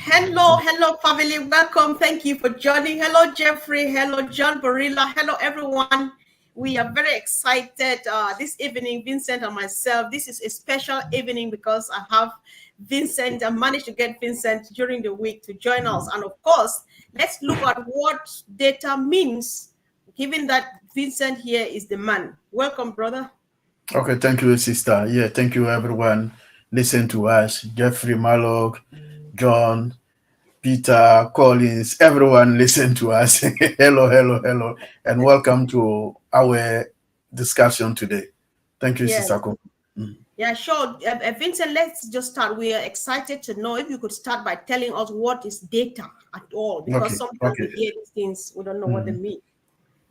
Hello, family. Welcome. Thank you for joining. Hello, Jeffrey. Hello, John Barilla. Hello, everyone. We are very excited this evening, Vincent and myself. This is a special evening because I have Vincent. I managed to get Vincent during the week to join us. And of course, let's look at what data means, given that Vincent here is the man. Welcome, brother. Okay, thank you, sister. Yeah, thank you, everyone. Listen to us. Jeffrey Malog, John, Peter, Collins, everyone listen to us. hello, and welcome to our discussion today. Thank you, Yes. Sister Ko. Yeah, sure. Vincent, let's just start. We are excited to know if you could start by telling us what is data at all, because Okay, sometimes okay. we hear these things, we don't know what they mean.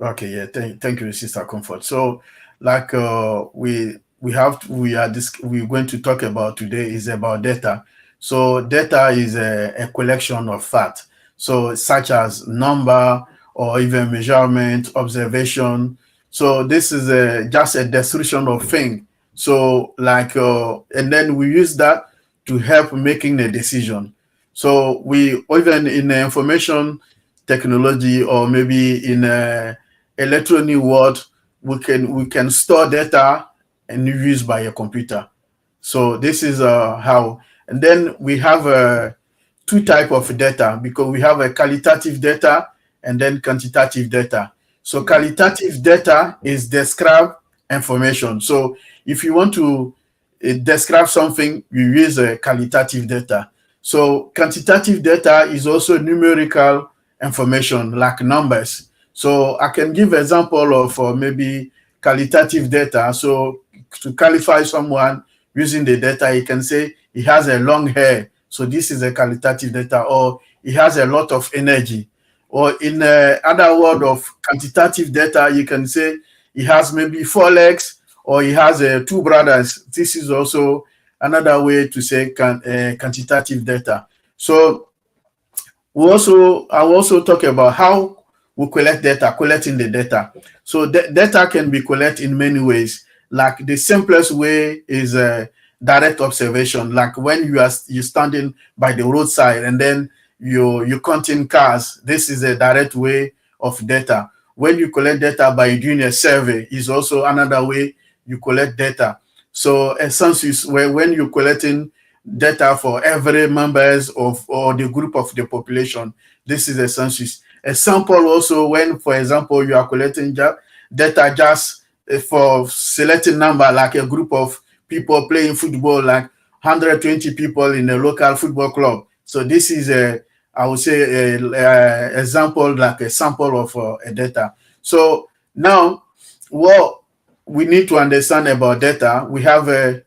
Okay, yeah, thank you, Sister Comfort. So, like we're going to talk about today is about data. So, data is a collection of facts, so such as number or even measurement, observation. So, this is just a description of thing. So, and then we use that to help making a decision. So, we even in the information technology or maybe in a electronic world, we can store data and use by a computer. So this is how. And then we have two type of data because we have a qualitative data and then quantitative data. So qualitative data is describe information. So if you want to describe something, you use a qualitative data. So quantitative data is also numerical information like numbers. So I can give example of maybe qualitative data. So to qualify someone using the data, you can say he has a long hair. So this is a qualitative data, or he has a lot of energy. Or in other word of quantitative data, you can say he has maybe 4 legs, or he has two brothers. This is also another way to say quantitative data. So I will also talk about how we collect data, collecting the data. So data can be collected in many ways. Like the simplest way is direct observation. Like when you standing by the roadside and then you counting cars. This is a direct way of data. When you collect data by doing a survey, is also another way you collect data. So a census, where when you're collecting data for every members of or the group of the population. This is a census. A sample also when, for example, you are collecting data just for selecting number, like a group of people playing football, like 120 people in a local football club. So this is I would say, a example, like a sample of a data. So now, what we need to understand about data, we have a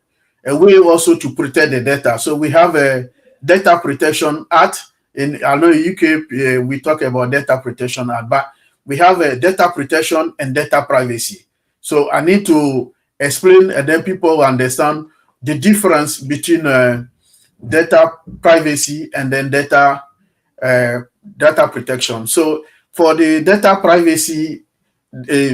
way also to protect the data. So we have a Data Protection Act. I know in UK we talk about Data Protection Act, but we have a data protection and data privacy. So I need to explain, and then people understand the difference between data privacy and then data protection. So for the data privacy,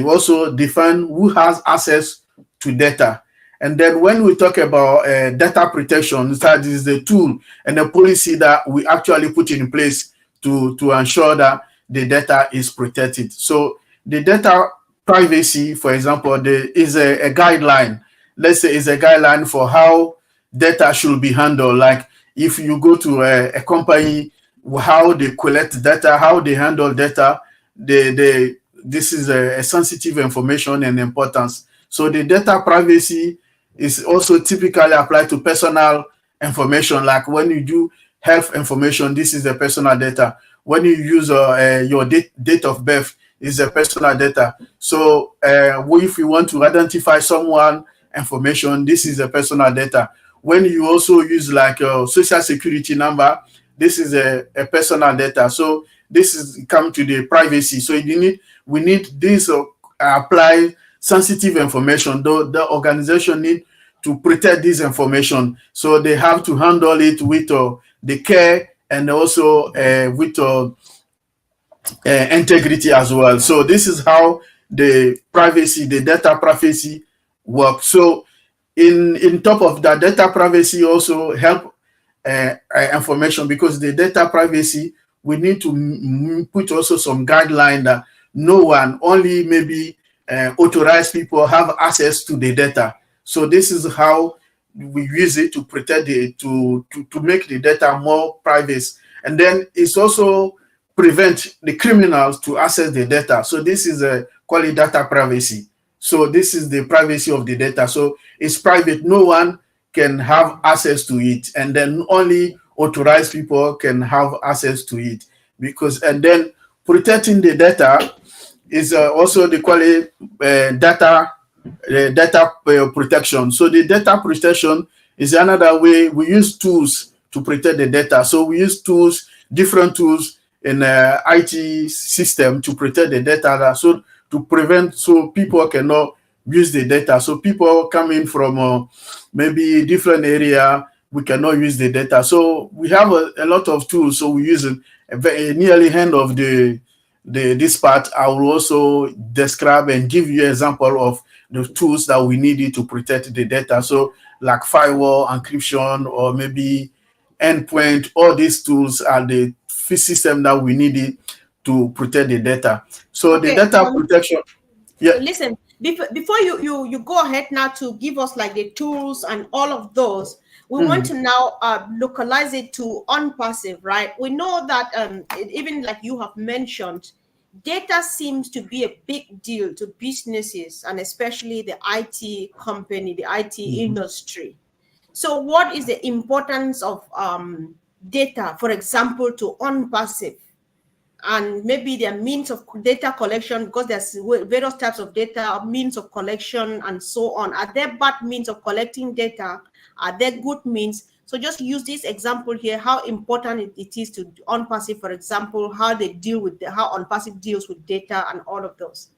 also define who has access to data. And then when we talk about data protection, that is the tool and the policy that we actually put in place to ensure that the data is protected. So the data privacy, for example, is a guideline. Let's say it's a guideline for how data should be handled. Like if you go to a company, how they collect data, how they handle data, this is a sensitive information and importance. So the data privacy is also typically applied to personal information. Like when you do health information, this is the personal data. When you use your date of birth, is the personal data. So if you want to identify someone information, this is the personal data. When you also use like social security number, this is a personal data. So this is come to the privacy. So we need this apply sensitive information. Though the organization need to protect this information, so they have to handle it with the care and also with integrity as well. So this is how the data privacy works. So in top of that, data privacy also help information, because the data privacy, we need to put also some guideline that no one, only maybe authorized people have access to the data. So this is how we use it to protect to make the data more private. And then it's also prevent the criminals to access the data. So this is call it data privacy. So this is the privacy of the data. So it's private. No one can have access to it, and then only authorized people can have access to it. Because, and then protecting the data is also the quality data protection. So the data protection is another way we use tools to protect the data. So we use tools, different tools in IT system to protect the data, so to prevent, so people cannot use the data. So people coming from maybe different area, we cannot use the data. So we have a lot of tools. So we use nearly end of this part. I will also describe and give you an example of the tools that we needed to protect the data. So like firewall, encryption, or maybe endpoint, all these tools are the system that we needed to protect the data. So okay, the data protection. Yeah. Listen, before you go ahead now to give us like the tools and all of those, we want to now localize it to OnPassive, right? We know that even like you have mentioned, data seems to be a big deal to businesses, and especially the IT company, the IT industry. So what is the importance of data, for example, to OnPassive? And maybe their means of data collection, because there's various types of data, means of collection, and so on. Are there bad means of collecting data? Are there good means? So just use this example here, how important it is to OnPassive, for example, how they deal with how OnPassive deals with data and all of those.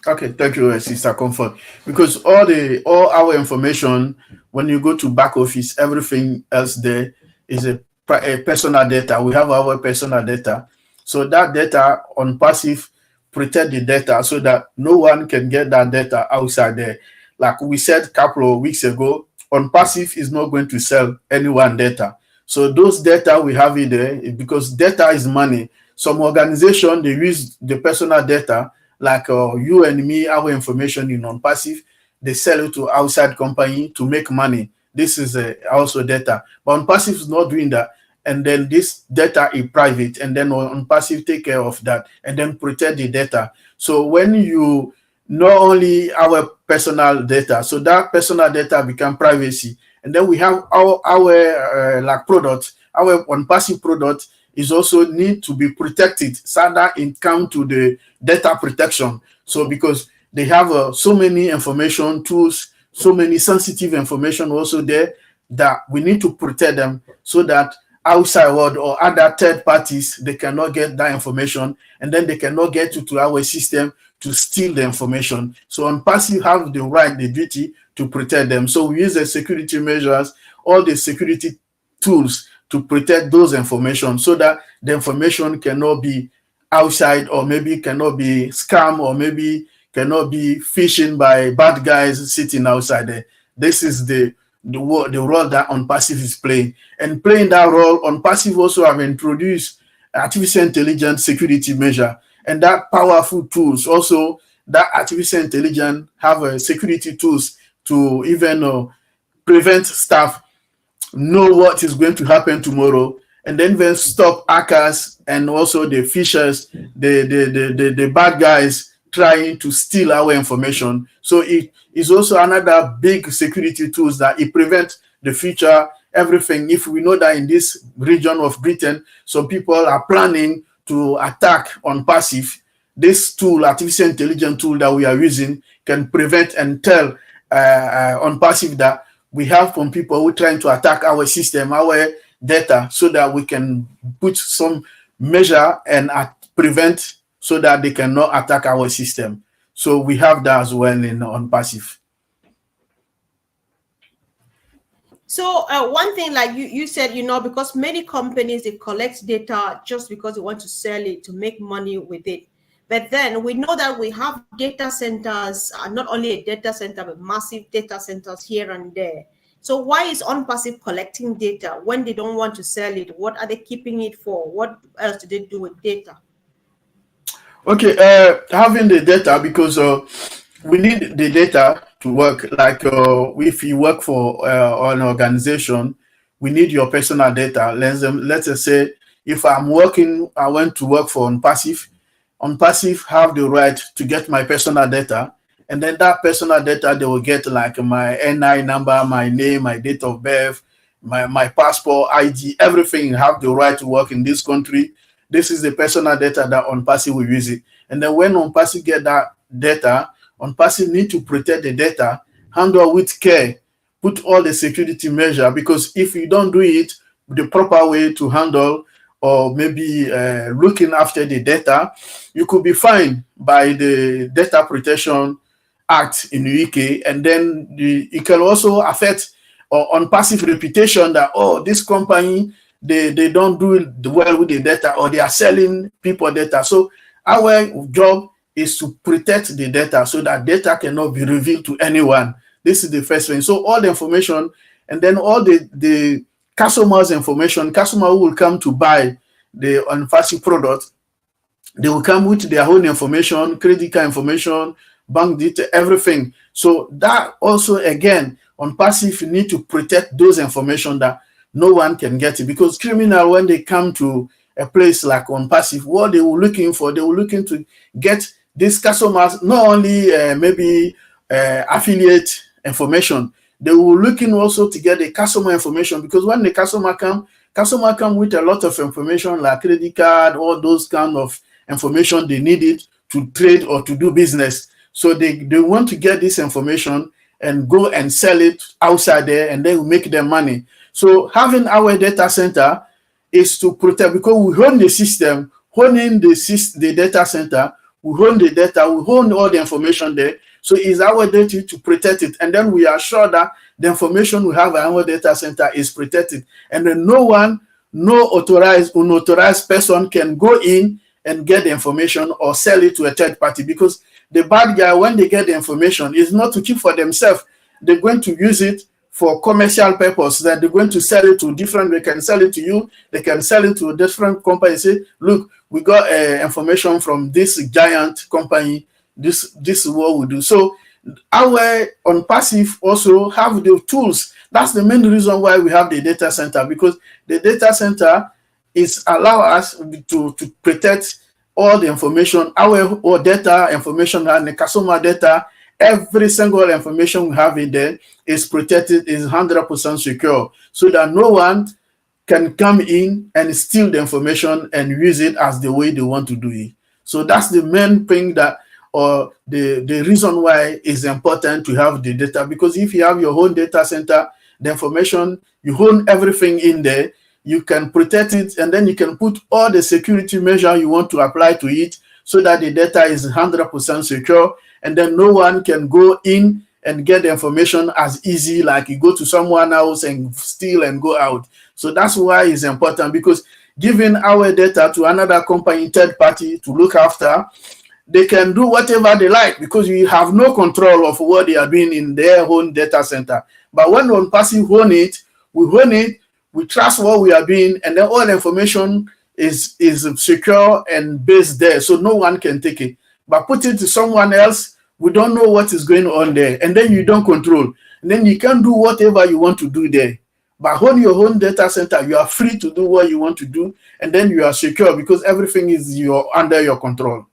Okay, thank you, Sister Comfort. Because all our information, when you go to back office, everything else there is a personal data. We have our personal data. So that data OnPassive protect the data so that no one can get that data outside there. Like we said a couple of weeks ago, OnPassive is not going to sell anyone data. So those data we have it there, because data is money. Some organization, they use the personal data, like you and me, our information in OnPassive, they sell it to outside company to make money. This is also data. But OnPassive is not doing that. And then this data is private, and then OnPassive take care of that and then protect the data. So when you not only our personal data, so that personal data become privacy, and then we have our like product, our OnPassive product is also need to be protected, so that it come to the data protection. So because they have so many information tools, so many sensitive information also there, that we need to protect them so that outside world or other third parties, they cannot get that information, and then they cannot get to our system to steal the information. So OnPassive have the right, the duty to protect them. So we use the security measures, all the security tools to protect those information, so that the information cannot be outside, or maybe cannot be scam, or maybe cannot be phishing by bad guys sitting outside there. This is the role that OnPassive is playing. And playing that role, OnPassive also have introduced artificial intelligence security measure, and that powerful tools. Also, that artificial intelligence have security tools to even prevent staff know what is going to happen tomorrow, and then stop hackers and also the phishers, the bad guys trying to steal our information. So it is also another big security tools that it prevents the future everything. If we know that in this region of Britain, some people are planning to attack OnPassive, this tool, artificial intelligence tool that we are using, can prevent and tell OnPassive that we have some people who are trying to attack our system, our data, so that we can put some measure and prevent, so that they cannot attack our system. So we have that as well in OnPassive. So one thing, like you said, because many companies, they collect data just because they want to sell it, to make money with it. But then we know that we have data centers, not only a data center, but massive data centers here and there. So why is OnPassive collecting data when they don't want to sell it? What are they keeping it for? What else do they do with data? Okay, having the data, because we need the data to work. Like if you work for an organization, we need your personal data. Let's say if I went to work for OnPassive. OnPassive have the right to get my personal data, and then that personal data they will get like my NI number, my name, my date of birth, my passport, ID, everything have the right to work in this country. This is the personal data that OnPassive will use it. And then when OnPassive get that data, OnPassive need to protect the data, handle with care, put all the security measure, because if you don't do it the proper way to handle or maybe looking after the data, you could be fined by the Data Protection Act in the UK, and then it can also affect OnPassive reputation that, oh, this company, they don't do well with the data, or they are selling people data. So our job is to protect the data so that data cannot be revealed to anyone. This is the first thing. So all the information, and then all the customers' information, customer who will come to buy the OnPassive product, they will come with their own information, credit card information, bank detail, everything. So that also, again, OnPassive need to protect those information that no one can get it, because criminal, when they come to a place like OnPassive, what they were looking for, they were looking to get these customers, not only maybe affiliate information, they were looking also to get the customer information, because when the customer come with a lot of information like credit card, all those kind of information they needed to trade or to do business. So they want to get this information and go and sell it outside there, and then we make them money. So having our data center is to protect, because we own the system, owning the data center, we own the data, we own all the information there. So it's our duty to protect it. And then we are sure that the information we have in our data center is protected. And then no unauthorized person can go in and get the information or sell it to a third party, because the bad guy, when they get the information, is not to keep for themselves. They're going to use it for commercial purpose, that they're going to sell it to different, they can sell it to you, they can sell it to a different company, say, look, we got information from this giant company, this is what we do. So our OnPassive also have the tools. That's the main reason why we have the data center, because the data center is allow us to protect all the information, our data information and the customer data. Every single information we have in there is protected, is 100% secure, so that no one can come in and steal the information and use it as the way they want to do it. So that's the main thing that, or the reason why it's important to have the data, because if you have your own data center, the information, you own everything in there, you can protect it, and then you can put all the security measure you want to apply to it, so that the data is 100% secure, and then no one can go in and get the information as easy like you go to someone else and steal and go out. So that's why it's important, because giving our data to another company, third party, to look after, they can do whatever they like, because you have no control of what they are doing in their own data center. But when OnPassive own it, we trust what we are doing, and then all the information is secure and based there, so no one can take it. But put it to someone else, we don't know what is going on there, and then you don't control, and then you can do whatever you want to do there. But on your own data center, you are free to do what you want to do, and then you are secure, because everything is under your control.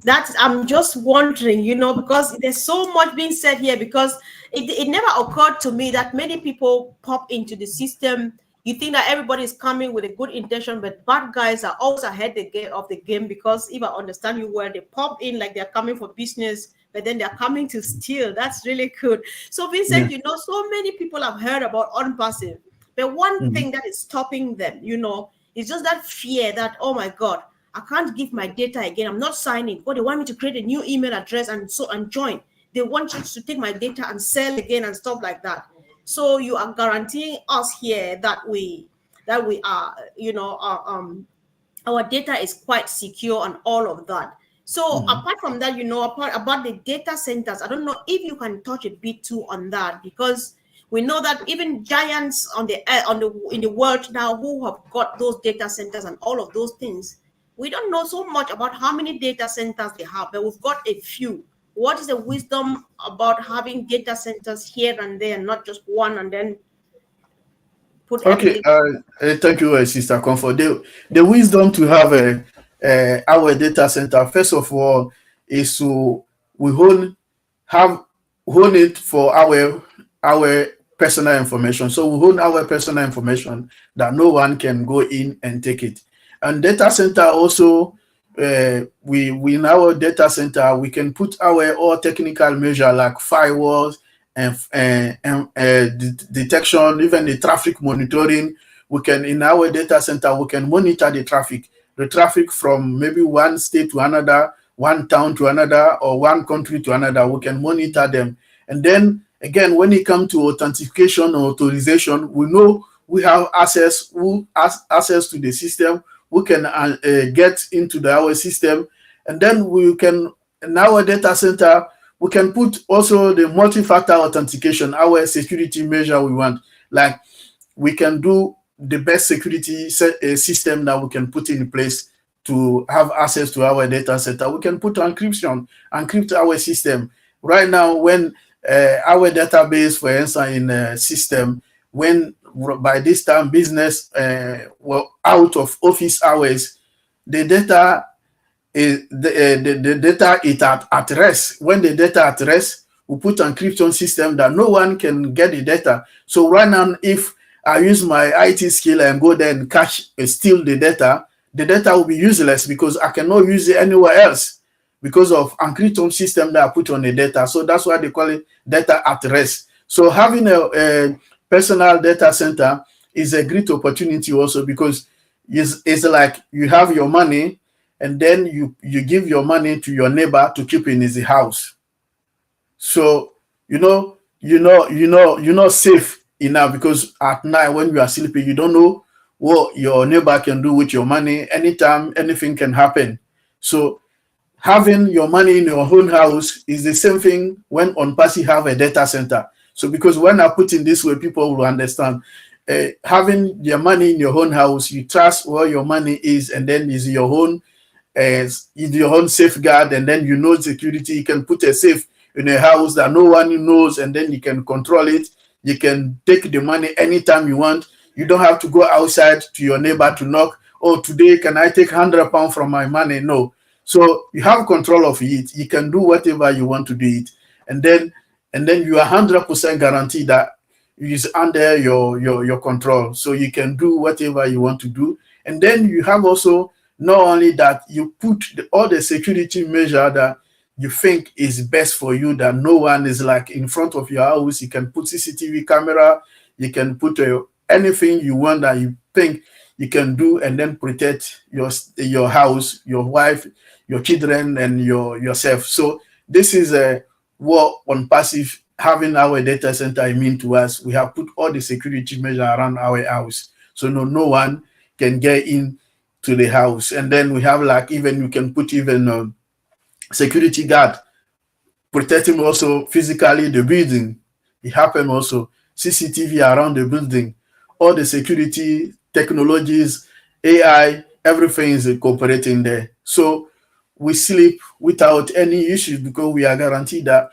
I'm just wondering, because there's so much being said here, because it never occurred to me that many people pop into the system. You think that everybody is coming with a good intention, but bad guys are always ahead of the game, because if I understand you well, they pop in like they're coming for business, but then they're coming to steal. That's really good. So Vincent, so many people have heard about OnPassive, but one thing that is stopping them, is just that fear that, oh my God, I can't give my data again. I'm not signing. But they want me to create a new email address and join. They want you to take my data and sell again and stuff like that. So you are guaranteeing us here that we are, our data is quite secure and all of that. So apart from that, about the data centers, I don't know if you can touch a bit too on that, because we know that even giants in the world now who have got those data centers and all of those things, we don't know so much about how many data centers they have, but we've got a few. What is the wisdom about having data centers here and there, not just one, and then put Okay, everything? thank you, Sister Comfort. The wisdom to have our data center, first of all, is to we hold it for our personal information. So we hold our personal information that no one can go in and take it. And data center also, we in our data center we can put our all technical measure like firewalls and detection, even the traffic monitoring. We can in our data center we can monitor the traffic from maybe one state to another, one town to another, or one country to another. We can monitor them. And then again, when it comes to authentication or authorization, we know we have access to the system. We can get into our system, and then we can in our data center we can put also the multi-factor authentication, our security measure we want. Like we can do the best security system that we can put in place to have access to our data center. We can put encrypt our system. Right now, when our database, for instance, in system, when by this time business were out of office hours, the data the data is at rest. When the data at rest, we put encryption system that no one can get the data. So right now, if I use my IT skill and go there and steal the data will be useless because I cannot use it anywhere else because of encryption system that I put on the data. So that's why they call it data at rest. So having a personal data center is a great opportunity also, because it's like you have your money and then you give your money to your neighbor to keep in his house. So you're not safe enough, because at night when you are sleeping, you don't know what your neighbor can do with your money. Anytime anything can happen. So having your money in your own house is the same thing when on Passy have a data center. So because when I put in this way, people will understand. Having your money in your own house, you trust where your money is, and then is your own safeguard, and then security. You can put a safe in a house that no one knows, and then you can control it. You can take the money anytime you want. You don't have to go outside to your neighbor to knock. Oh, today can I take £100 from my money? No. So you have control of it. You can do whatever you want to do it, and then you are 100% guaranteed that it is under your control. So you can do whatever you want to do, and then you have also. Not only that, you put all the security measure that you think is best for you, that no one is like in front of your house. You can put CCTV camera, you can put anything you want that you think you can do, and then protect your house, your wife, your children, and yourself. So this is what on passive having our data center mean to us. We have put all the security measure around our house, so no one can get in to the house. And then we have like even you can put even security guard protecting also physically the building. It happened also CCTV around the building, all the security technologies, AI, everything is incorporating there. So we sleep without any issues because we are guaranteed that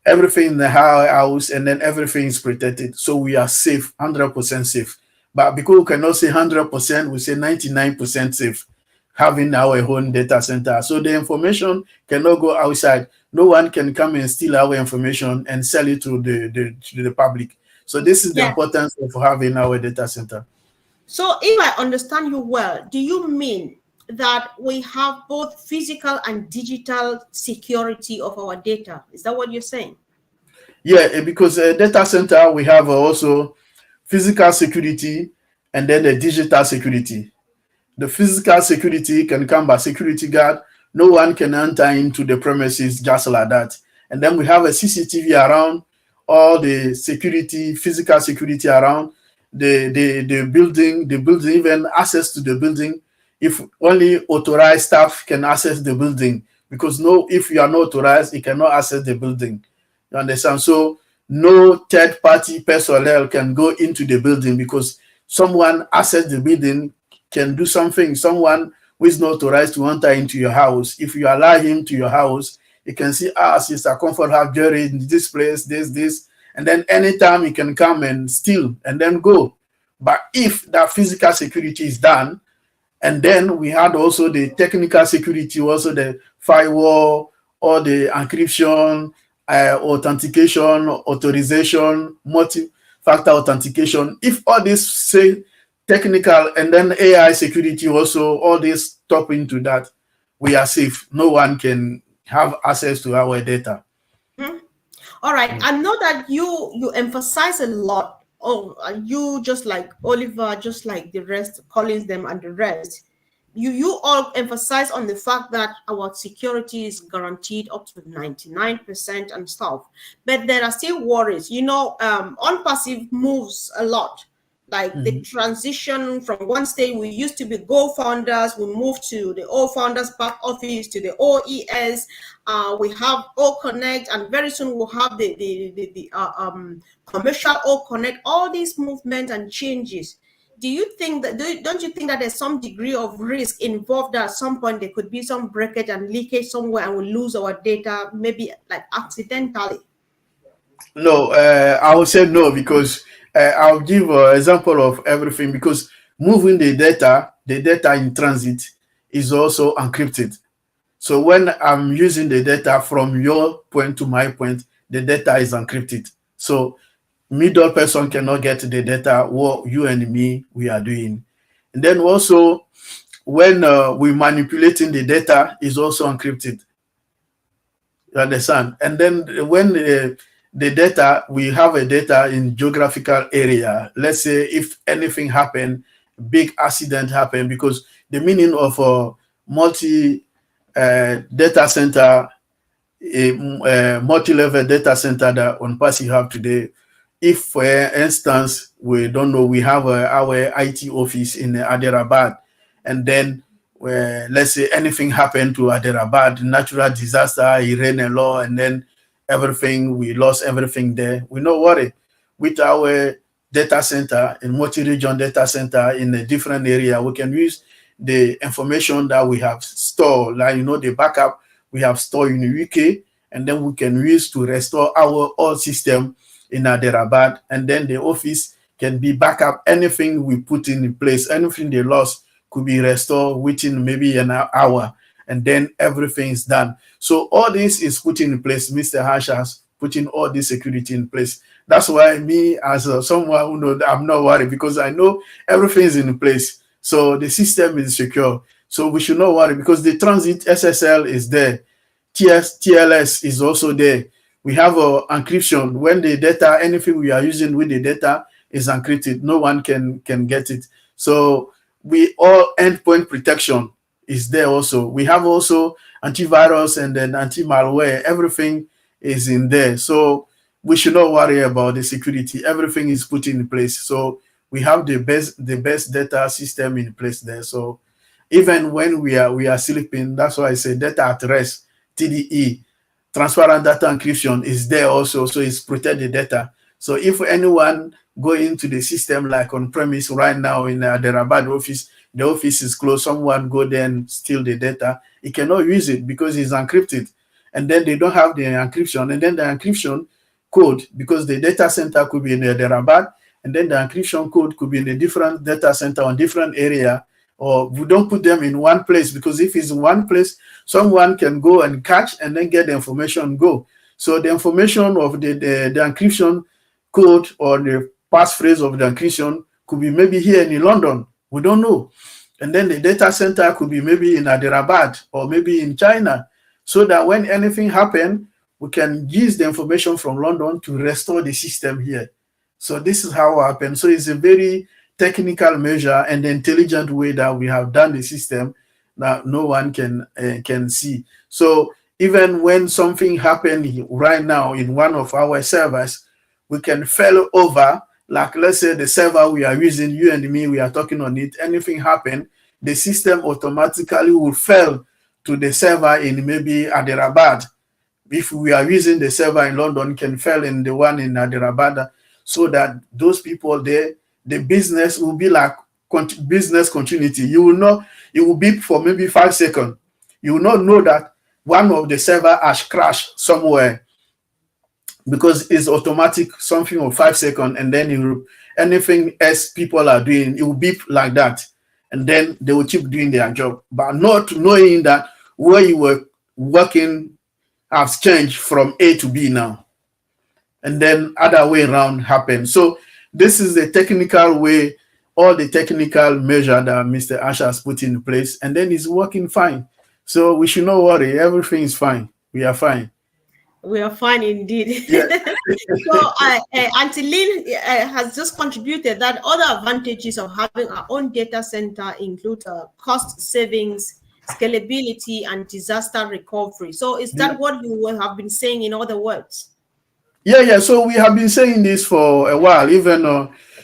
everything in the house and then everything is protected. So we are safe, 100% safe. But because we cannot say 100%, we say 99% safe, having our own data center. So the information cannot go outside. No one can come and steal our information and sell it to the public. So this is the importance of having our data center. So if I understand you well, do you mean that we have both physical and digital security of our data? Is that what you're saying? Yeah, because data center, we have also physical security and then the digital security. The physical security can come by security guard. No one can enter into the premises just like that. And then we have a CCTV around all the security, physical security around the building, even access to the building. if only authorized staff can access the building, because if you are not authorized, you cannot access the building. You understand? So no third party personnel can go into the building, because someone access the building can do something. Someone who is not authorized to enter into your house, if you allow him to your house, you can see, Sister Comfort have Jerry in this place, this, and then anytime he can come and steal and then go. But if that physical security is done, and then we had also the technical security, also the firewall, or the encryption, authentication, authorization, multi-factor authentication. If all this, say, technical, and then AI security also, all this top into that, we are safe. No one can have access to our data. All right. I know that you emphasize a lot. Oh, you, just like Oliver, just like the rest, Collins, them, and the rest, you all emphasize on the fact that our security is guaranteed up to 99% and stuff. But there are still worries. OnPassive moves a lot. Like the transition from one state, we used to be Go Founders, we moved to the O Founders back office, to the OES. We have O Connect, and very soon we'll have the commercial O Connect. All these movements and changes. Do you think that? Don't you think that there's some degree of risk involved? That at some point there could be some breakage and leakage somewhere, and we lose our data, maybe like accidentally? No, I would say no, because I'll give an example of everything, because moving the data in transit is also encrypted. So when I'm using the data from your point to my point, the data is encrypted. So middle person cannot get the data what you and me we are doing. And then also when we manipulating the data is also encrypted. You understand? And then when the data, we have a data in geographical area. Let's say if anything happened, big accident happened, because the meaning of a multi data center, a multi-level data center that OnPassive have today, if for instance, we don't know, we have our IT office in Hyderabad, and then let's say anything happened to Hyderabad, natural disaster, it rained a lot, and then everything, we lost everything there. We not worry. With our data center, in multi-region data center in a different area, we can use the information that we have stored, like the backup we have stored in the UK, and then we can use to restore our old system in Hyderabad, and then the office can be backup. Anything we put in place, anything they lost could be restored within maybe an hour, and then everything is done. So all this is put in place. Mr. Hash has putting all this security in place. That's why me, as someone who knows, I'm not worried, because I know everything is in place. So the system is secure. So we should not worry, because the transit SSL is there. TLS is also there. We have encryption. When the data, anything we are using with the data is encrypted, no one can get it. So we all endpoint protection is there also. We have also antivirus and then anti-malware. Everything is in there. So we should not worry about the security. Everything is put in place. So we have the best data system in place there. So even when we are sleeping, that's why I say data at rest, TDE, transparent data encryption is there also. So it's protect the data. So if anyone go into the system like on premise right now in the Hyderabad office, the office is closed, someone go there and steal the data, he cannot use it because it's encrypted. And then they don't have the encryption. And then the encryption code, because the data center could be in the Hyderabad, and then the encryption code could be in a different data center on different area, or we don't put them in one place, because if it's in one place, someone can go and catch and then get the information and go. So the information of the encryption code or the passphrase of the encryption could be maybe here in London. We don't know. And then the data center could be maybe in Hyderabad or maybe in China, so that when anything happens, we can use the information from London to restore the system here. So this is how it happens. So it's a very technical measure and intelligent way that we have done the system that no one can see. So even when something happened right now in one of our servers, we can fail over, like let's say the server we are using, you and me, we are talking on it, anything happen, the system automatically will fail to the server in maybe Hyderabad. If we are using the server in London, can fail in the one in Hyderabad, so that those people there, the business will be like business continuity. You will know, it will beep for maybe 5 seconds. You will not know that one of the server has crashed somewhere, because it's automatic, something of 5 seconds, and then anything else people are doing, it will beep like that, and then they will keep doing their job, but not knowing that where you were working has changed from A to B now, and then other way around happen. So this is the technical way, all the technical measure that Mr. Asher has put in place, and then it's working fine. So we should not worry, everything is fine. We are fine. We are fine indeed. Yeah. So Auntie Lynn has just contributed that other advantages of having our own data center include cost savings, scalability, and disaster recovery. So is that what you have been saying, in other words? Yeah. So we have been saying this for a while. Even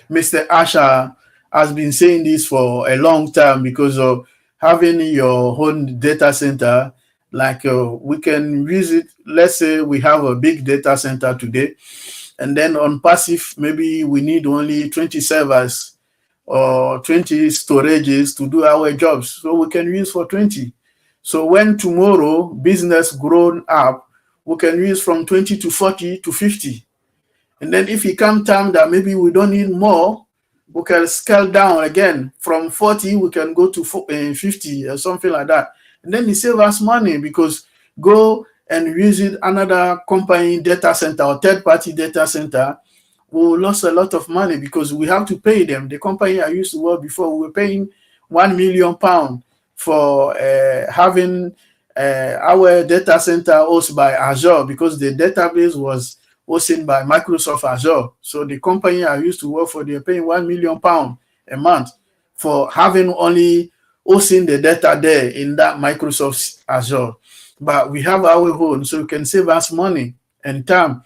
Mr. Asher has been saying this for a long time, because of having your own data center. Like we can use it. Let's say we have a big data center today, and then on passive, maybe we need only 20 servers or 20 storages to do our jobs. So we can use for 20. So when tomorrow business grown up, we can use from 20 to 40 to 50. And then if it comes time that maybe we don't need more, we can scale down again. From 40, we can go to 50 or something like that. And then it saves us money, because go and visit another company data center or third-party data center, we lost a lot of money, because we have to pay them. The company I used to work before, we were paying £1 million for having our data center hosted by Azure, because the database was hosted by Microsoft Azure. So the company I used to work for, they were paying £1 million a month for having only hosting the data there in that Microsoft Azure. But we have our own, so we can save us money and time,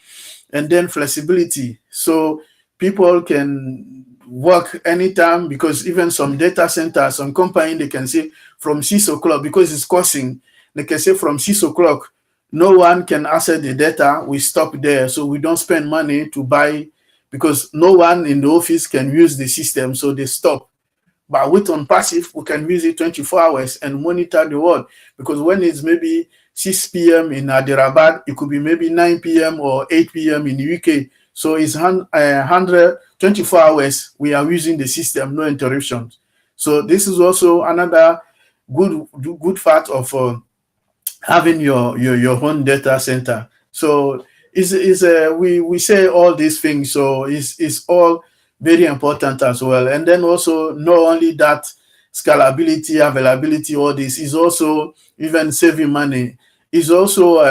and then flexibility. So people can work anytime, because even some data centers, some company, they can say from 6 o'clock, because it's costing, they can say from 6 o'clock, no one can access the data, we stop there. So we don't spend money to buy, because no one in the office can use the system, so they stop. But with on passive, we can use it 24 hours and monitor the world, because when it's maybe 6 p.m. in Hyderabad, it could be maybe 9 p.m. or 8 p.m. in the UK. So it's 124 hours we are using the system, no interruptions. So this is also another good part of having your own data center. So we say all these things, so it's all very important as well. And then also, not only that, scalability, availability, all this is also even saving money. Is also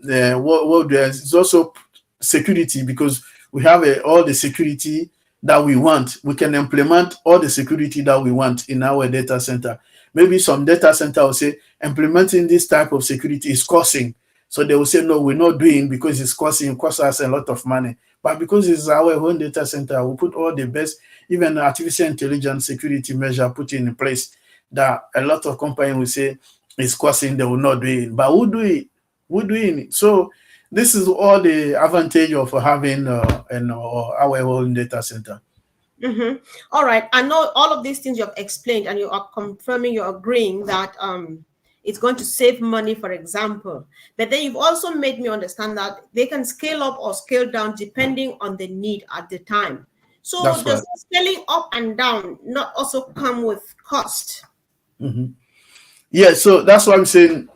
it's also security, because we have all the security that we want. We can implement all the security that we want in our data center. Maybe some data center will say implementing this type of security is costing. So they will say, no, we're not doing, because it's costing, it costs us a lot of money. But because it's our own data center, we put all the best, even artificial intelligence security measure put in place, that a lot of companies will say it's costing, they will not do it. But we'll do it. We're doing it. So this is all the advantage of having our own data center. Mm-hmm. All right. I know all of these things you have explained, and you are confirming, you're agreeing that it's going to save money, for example. But then you've also made me understand that they can scale up or scale down depending on the need at the time. So That's does right. scaling up and down not also come with cost? Mm-hmm. Yeah, so that's what I'm saying.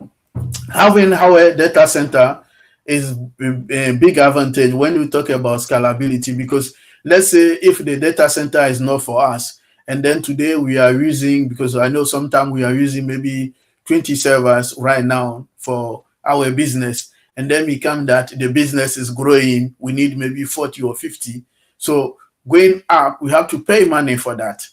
Having our data center is a big advantage when we talk about scalability, because let's say if the data center is not for us, and then today we are using, because I know sometimes we are using maybe 20 servers right now for our business, and then we come that the business is growing, we need maybe 40 or 50. So going up, we have to pay money for that.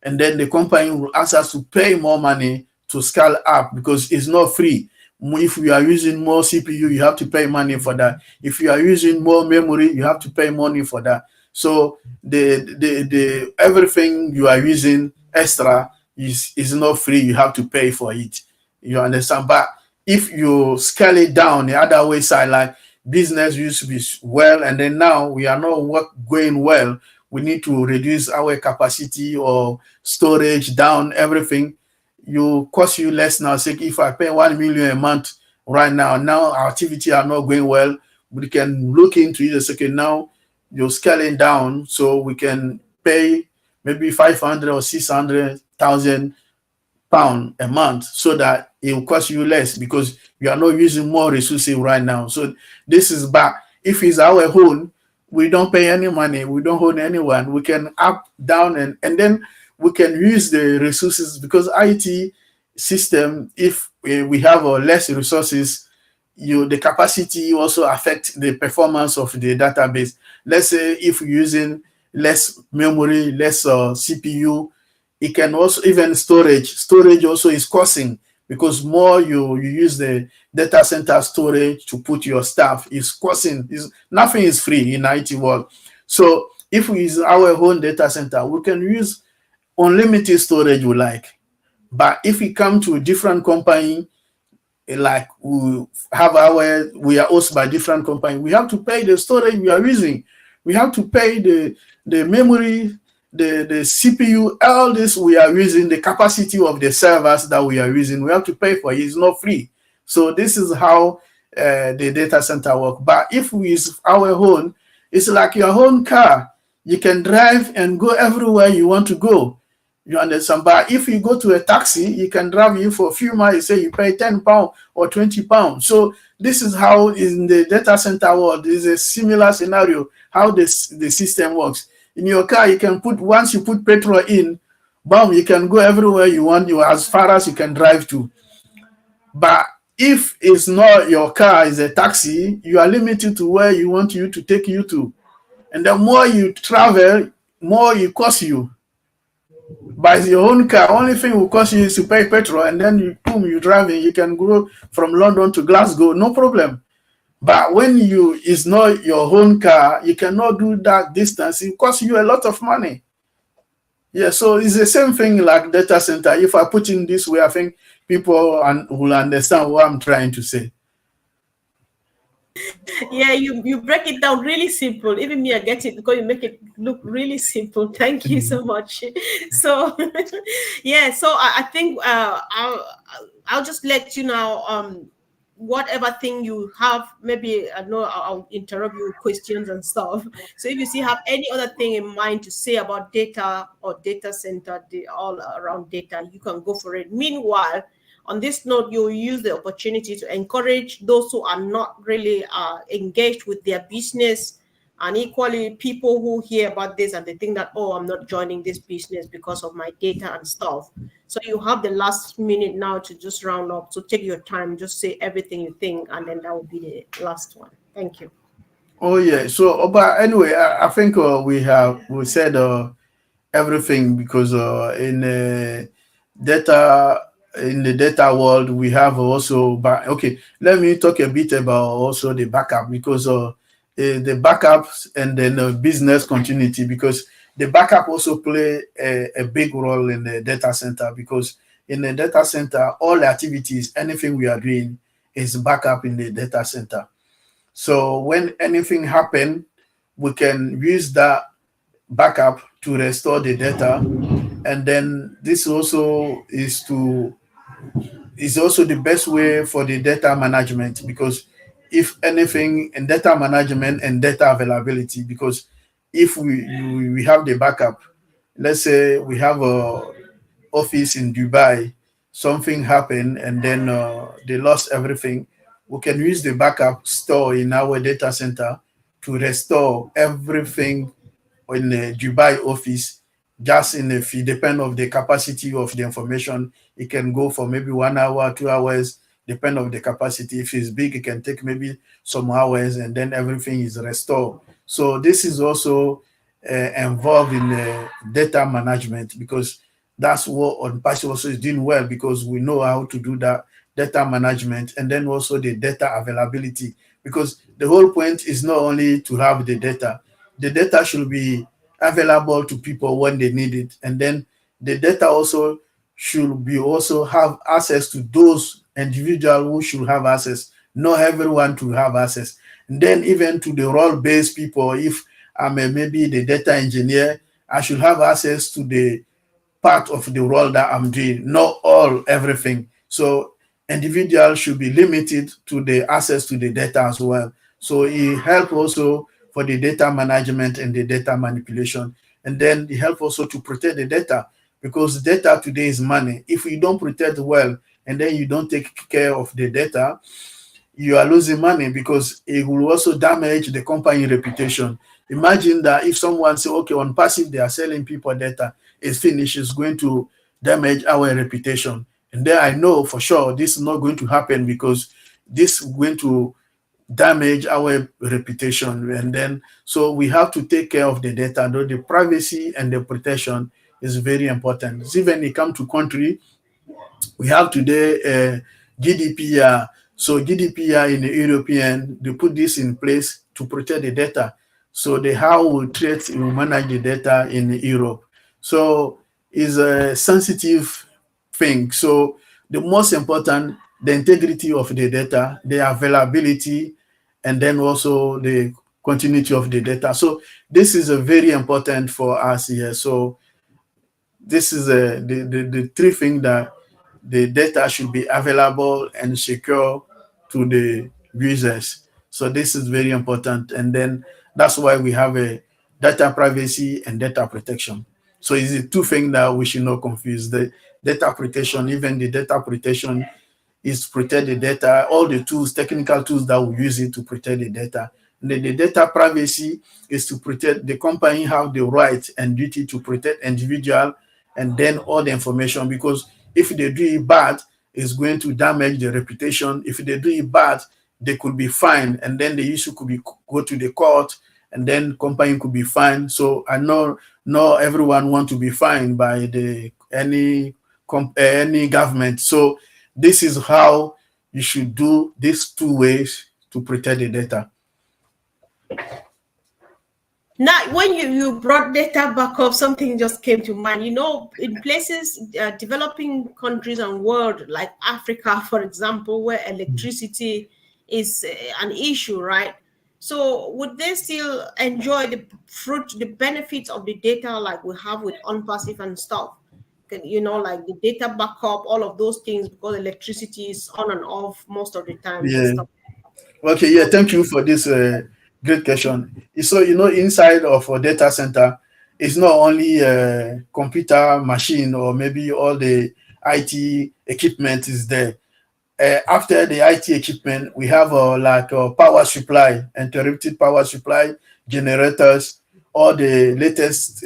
And then the company will ask us to pay more money to scale up, because it's not free. If you are using more CPU, you have to pay money for that. If you are using more memory, you have to pay money for that. So the everything you are using extra, is not free. You have to pay for it. You understand? But if you scale it down the other way side, like business used to be well, and then now we are not going well. We need to reduce our capacity or storage down everything. You cost you less now. Say if I pay 1 million a month right now, our activity are not going well. We can look into it. Okay, now you're scaling down, so we can pay maybe 500 or 600,000 pound a month, so that it will cost you less because you are not using more resources right now. So this is back. If it's our own, we don't pay any money. We don't own anyone. We can up, down, and then we can use the resources, because IT system, if we have less resources, the capacity also affect the performance of the database. Let's say if you're using less memory, less CPU, it can also, even storage also is costing, because more you use the data center storage to put your stuff, is costing. Nothing is free in IT world. So if we use our own data center, we can use unlimited storage we like. But if we come to a different company, like we are hosted by different company, we have to pay the storage we are using. We have to pay the memory, the CPU, all this we are using, the capacity of the servers that we are using, we have to pay for it. It's not free. So this is how the data center work. But if we use our own, it's like your own car. You can drive and go everywhere you want to go. You understand? But if you go to a taxi, you can drive you for a few miles, you say you pay £10 or £20. So this is how in the data center world, is a similar scenario, how the system works. In your car, you can once you put petrol in, boom, you can go everywhere you want, as far as you can drive to. But if it's not your car, it's a taxi, you are limited to where you want you to take you to. And the more you travel, more it costs you. By your own car, only thing will cost you is to pay petrol, and then you're driving. You can go from London to Glasgow, no problem. But when it's not your own car, you cannot do that distance. It costs you a lot of money. Yeah, so it's the same thing like data center. If I put in this way, I think people will understand what I'm trying to say. Yeah, you break it down really simple. Even me, I get it because you make it look really simple. Thank you so much. So yeah, so I think I'll just let you know whatever thing you have. Maybe I know I'll interrupt you with questions and stuff. So if you have any other thing in mind to say about data or data center, all around data, you can go for it. Meanwhile, on this note, you'll use the opportunity to encourage those who are not really engaged with their business, and equally people who hear about this and they think that, oh, I'm not joining this business because of my data and stuff. So you have the last minute now to just round up. So take your time, just say everything you think, and then that will be the last one. Thank you. Oh yeah. So, but anyway, I think we said everything, because in the data world, we have also, but okay, let me talk a bit about also the backup, because the backups and then business continuity, because the backup also play a big role in the data center, because in the data center, all the activities, anything we are doing is backup in the data center. So when anything happen, we can use that backup to restore the data. And then this also is also the best way for the data management, because if anything in data management and data availability, because if we have the backup, let's say we have a office in Dubai, something happened and then they lost everything, we can use the backup store in our data center to restore everything in the Dubai office. Just if it depend of the capacity of the information, it can go for maybe 1 hour, 2 hours, depend of the capacity. If it's big, it can take maybe some hours, and then everything is restored. So this is also involved in data management, because that's what OnPassword also is doing well, because we know how to do that data management, and then also the data availability, because the whole point is not only to have the data should be available to people when they need it, and then the data also should be also have access to those individuals who should have access, not everyone to have access. And then even to the role-based people, if I'm maybe the data engineer, I should have access to the part of the role that I'm doing, not all, everything. So individuals should be limited to the access to the data as well. So it helps also for the data management and the data manipulation. And then it helps also to protect the data, because data today is money. If you don't protect well and then you don't take care of the data, you are losing money, because it will also damage the company reputation. Imagine that if someone say, okay, on passive they are selling people data, it's finished, it's going to damage our reputation. And then I know for sure this is not going to happen, because this is going to damage our reputation. And then so we have to take care of the data, though the privacy and the protection is very important. Even when it comes to country, we have today GDPR. So GDPR in the European, they put this in place to protect the data. So they how we treat, we manage the data in Europe. So it's a sensitive thing. So the most important, the integrity of the data, the availability, and then also the continuity of the data. So this is a very important for us here. So this is the three things that the data should be available and secure to the users. So this is very important. And then that's why we have a data privacy and data protection. So it's the two things that we should not confuse. The data protection, even the data protection is protect the data, all the tools, technical tools that we use it to protect the data. And then the data privacy is to protect the company have the right and duty to protect individual and then all the information, because if they do it bad, it's going to damage the reputation. If they do it bad, they could be fined, and then the issue could be go to the court, and then company could be fined. So I know not everyone want to be fined by the any government. So this is how you should do these two ways to protect the data. Now, when you brought data backup, something just came to mind. You know, in places, developing countries and world like Africa, for example, where electricity is an issue, right? So would they still enjoy the benefits of the data like we have with OnPassive and stuff? You know, like the data backup, all of those things, because electricity is on and off most of the times and Yeah. stuff. Okay. Yeah. Thank you for this great question. So inside of a data center, it's not only a computer machine or maybe all the IT equipment is there. After the IT equipment, we have like power supply, interrupted power supply, generators, all the latest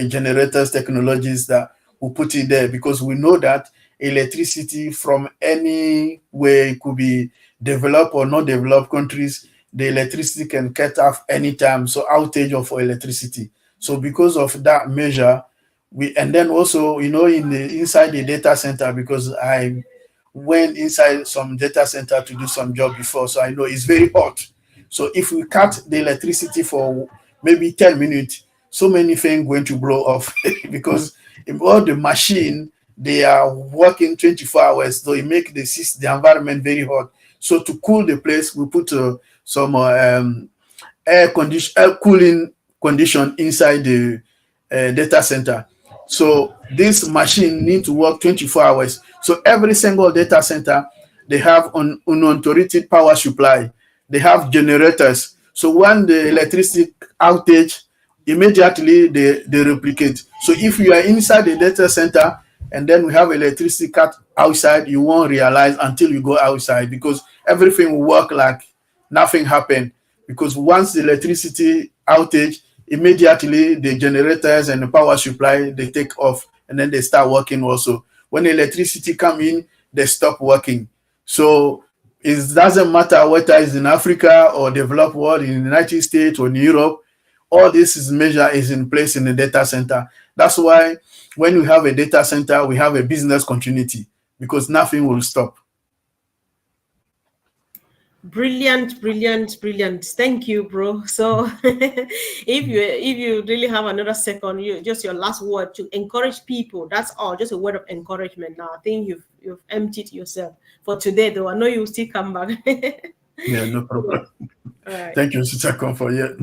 generators technologies that we put in there, because we know that electricity from any way could be developed or not developed countries, the electricity can cut off anytime. So outage of electricity. So because of that measure, and then also in the inside the data center, because I went inside some data center to do some job before, so I know it's very hot. So if we cut the electricity for maybe 10 minutes, so many things going to blow off because in all the machine, they are working 24 hours, so it make the environment very hot. So to cool the place, we put some air cooling condition inside the data center. So this machine need to work 24 hours. So every single data center, they have uninterrupted power supply. They have generators. So when the electricity outage, immediately they replicate. So if you are inside the data center and then we have electricity cut outside, you won't realize until you go outside, because everything will work like nothing happened. Because once the electricity outage, immediately the generators and the power supply, they take off and then they start working also. When the electricity come in, they stop working. So it doesn't matter whether it's in Africa or developed world, in the United States or in Europe, all this measure is in place in the data center. That's why when we have a data center, we have a business continuity, because nothing will stop. Brilliant, brilliant, brilliant. Thank you, bro. So if you really have another second, you just your last word to encourage people. That's all, just a word of encouragement. Now I think you've emptied yourself for today, though. I know you will still come back. Yeah, no problem. All right. Thank you, Sister Comfort. Yeah.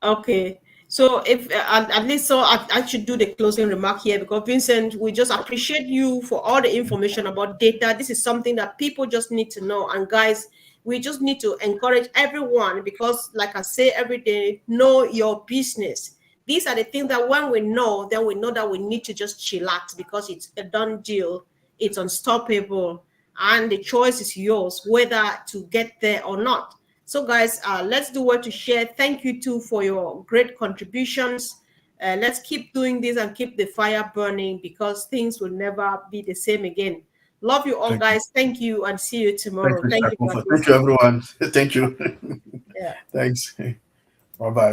Okay. So if at least so I should do the closing remark here, because Vincent, we just appreciate you for all the information about data. This is something that people just need to know. And guys, we just need to encourage everyone, because like I say every day, know your business. These are the things that when we know, then we know that we need to just chillax, because it's a done deal. It's unstoppable. And the choice is yours, whether to get there or not. So guys, let's do what to share. Thank you too for your great contributions. Let's keep doing this and keep the fire burning, because things will never be the same again. Love you all, Thank you. guys. Thank you, and see you Thank tomorrow. you, Thank Sister you for Comfort. Thank you, listening. everyone. Thank you. Yeah. Thanks. Bye-bye.